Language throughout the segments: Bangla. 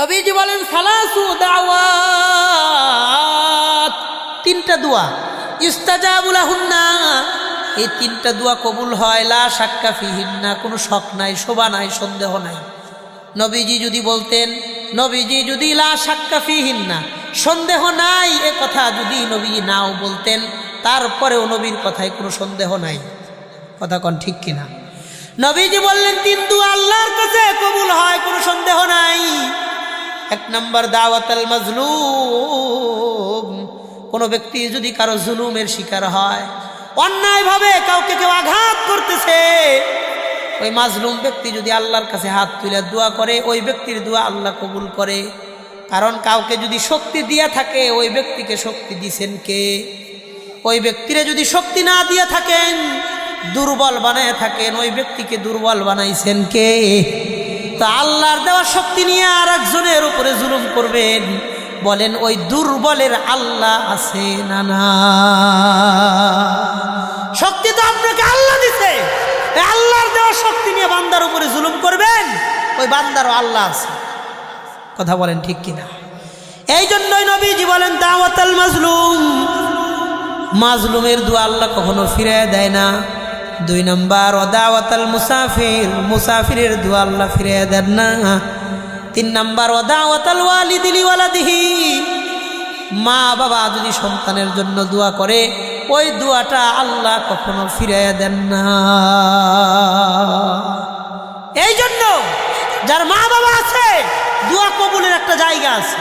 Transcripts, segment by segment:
নবীজি বলেন সালাসু দাওয়াত, তিনটা দোয়া, ইস্তাজাবু লাহুন্না, এই তিনটা দোয়া কবুল হয়, লা শাক্কা ফিহিন্না, কোনো শক নাই, শোভা নাই, সন্দেহ নাই। নবীজি যদি বলতেন, নবীজি যদি লা শাক্কা ফিহিন্না, সন্দেহ নাই, এ কথা যদি নবীজি নাও বলতেন, তারপরেও নবীর কথায় কোনো সন্দেহ নাই। কথা কোন ঠিক কিনা? নবীজি বললেন তিন দোয়া আল্লাহর কাছে কবুল হয়, কোনো সন্দেহ নাই। এক নম্বর দাওয়াতুল মাজলুম, কোনো ব্যক্তি যদি কারো জুলুমের শিকার হয়, অন্যায়ভাবে কাউকে কেউ আঘাত করতেছে, ওই মাজলুম ব্যক্তি যদি আল্লাহর কাছে হাত তুলে দোয়া করে, ওই ব্যক্তির দোয়া আল্লাহ কবুল করে। কারণ কাউকে যদি শক্তি দিয়া থাকে, ওই ব্যক্তিকে শক্তি দিছেন কে? ওই ব্যক্তিরে যদি শক্তি না দিয়ে থাকেন, দুর্বল বানায় থাকেন, ওই ব্যক্তিকে দুর্বল বানাইছেন কে? তো আল্লাহর দেওয়া শক্তি নিয়ে আর একজনের উপরে জুলুম করবেন, বলেন ওই দুর্বলের আল্লাহ আছে না? না, শক্তি তো আপনাকে আল্লাহ দিছে, আল্লাহর দেওয়া শক্তি নিয়ে বান্দার উপরে জুলুম করবেন, ওই বান্দারও আল্লাহ আছে। কথা বলেন ঠিক কিনা? এই জন্যই নবীজি বলেন দাওয়াতুল মাজলুম, মাজলুমের দোয়া আল্লাহ কখনো ফিরিয়ে দেয় না। দুই নম্বর দাওয়াতুল মুসাফির, মুসাফিরের দোয়া আল্লাহ ফিরিয়ে দেন না। তিন নম্বর দাওয়াতুল ওয়ালিদি লিওয়ালাদিহি, মা বাবা যদি সন্তানের জন্য দোয়া করে, ওই দোয়াটা আল্লাহ কখনো ফিরিয়ে দেন না। এই জন্য যার মা বাবা আছে, দোয়া কবুলের একটা জায়গা আছে।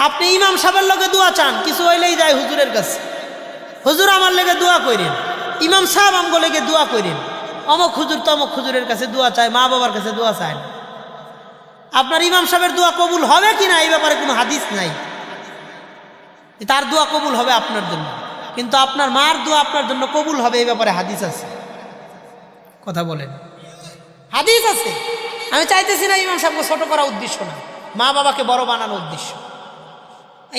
আপনি ইমাম সাহেবের লগে দোয়া চান, কিছু হইলেই যায় হুজুরের কাছে, হুজুর আমার লেগে দোয়া করেন, ইমাম সাহেব আমগো লেগে দোয়া করেন, অমক হুজুর তমক হুজুরের কাছে দোয়া চায়, মা বাবার কাছে দোয়া চায় না। আপনার ইমাম সাহেবের দোয়া কবুল হবে কিনা এই ব্যাপারে কোনো হাদিস নাই, তার দোয়া কবুল হবে আপনার জন্য, কিন্তু আপনার মার দোয়া আপনার জন্য কবুল হবে এই ব্যাপারে হাদিস আছে। কথা বলেন, হাদিস আছে। আমি চাইতেছি না ইমাম সাহেবকে ছোট করা উদ্দেশ্য না, মা বাবাকে বড় বানানোর উদ্দেশ্য।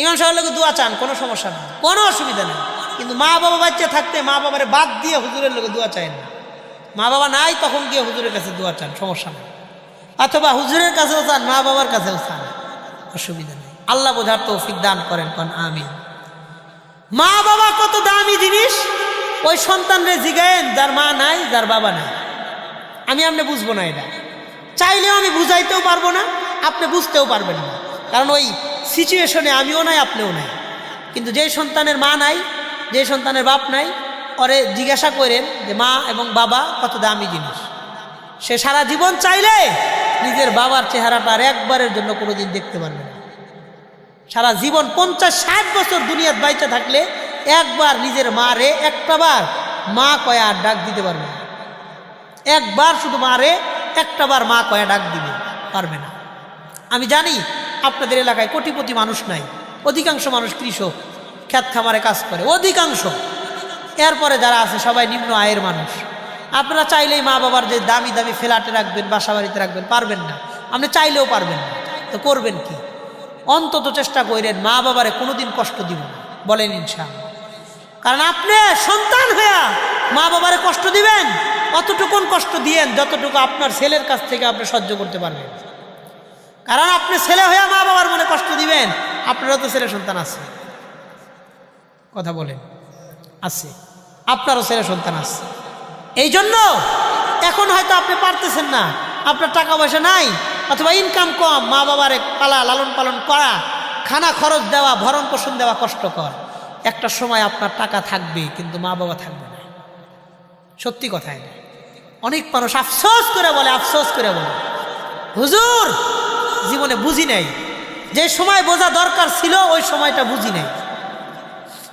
ইমাম সাহেবের লোকে দোয়া চান, কোনো সমস্যা নেই, কোনো অসুবিধা নেই, কিন্তু মা বাবা বাচ্চা থাকতে মা বাবারে বাদ দিয়ে হুজুরের লোকে দোয়া চায় না। মা বাবা নাই তখন গিয়ে হুজুরের কাছে দোয়া চান, সমস্যা নেই, অথবা হুজুরের কাছেও চান, মা বাবার কাছেও চান, অসুবিধা নেই। আল্লাহ বোঝার তৌফিক দান করেন, কোন আমিন। মা বাবা কত দামি জিনিস, ওই সন্তানরে জিগায়েন যার মা নাই, যার বাবা নাই। আমি আপনি বুঝবো না, এটা চাইলেও আমি বুঝাইতেও পারবো না, আপনি বুঝতেও পারবেন না, কারণ ওই সিচুয়েশনে আমিও নাই, আপনিও নাই। কিন্তু যে সন্তানের মা নাই, যে সন্তানের বাপ নাই, ওরে জিজ্ঞাসা করেন যে মা এবং বাবা কত দামি জিনিস। সে সারা জীবন চাইলে নিজের বাবার চেহারাটা আর একবারের জন্য কোনোদিন দেখতে পারবে না। সারা জীবন 50-60 বছর দুনিয়ার বাইচা থাকলে একবার নিজের মা রে একটাবার মা কয়া আর ডাক দিতে পারবে না। একবার শুধু মা রে একটাবার মা কয়া ডাক দিবে পারবে না। আমি জানি আপনাদের এলাকায় কোটিপতি মানুষ নাই, অধিকাংশ মানুষ কৃষক, ক্ষেত খামারে কাজ করে, অধিকাংশ। এরপরে যারা আছে সবাই নিম্ন আয়ের মানুষ। আপনারা চাইলেই মা বাবার যে দামি দামি ফ্ল্যাটে রাখবেন, বাসা বাড়িতে রাখবেন, পারবেন না। আপনি চাইলেও পারবেন না, তো করবেন কি? অন্তত চেষ্টা করেন মা বাবারে কোনোদিন কষ্ট দিব না, বলেন ইনশাআল্লাহ। কারণ আপনি সন্তান হইয়া মা বাবারে কষ্ট দিবেন, অতটুকুন কষ্ট দিয়েন যতটুকু আপনার ছেলের কাছ থেকে আপনি সহ্য করতে পারবেন। কারণ আপনি ছেলে হইয়া মা বাবার মনে কষ্ট দিবেন, আপনারও তো ছেলে সন্তান আছে। কথা বলেন, আছে, আপনারও ছেলে সন্তান আছে। এই জন্য এখন হয়তো আপনি পারতেছেন না, আপনার টাকা পয়সা নাই, অথবা ইনকাম কম, মা বাবারে পালা লালন পালন করা, খানা খরচ দেওয়া, ভরণ পোষণ দেওয়া কষ্টকর। একটা সময় আপনার টাকা থাকবে, কিন্তু মা বাবা থাকবে না। সত্যি কথাই না। অনেক মানুষ আফসোস করে বলে, আফসোস করে বলে হুজুর জীবনে বুঝি নাই, যে সময় বোঝা দরকার ছিল ওই সময়টা বুঝি নাই।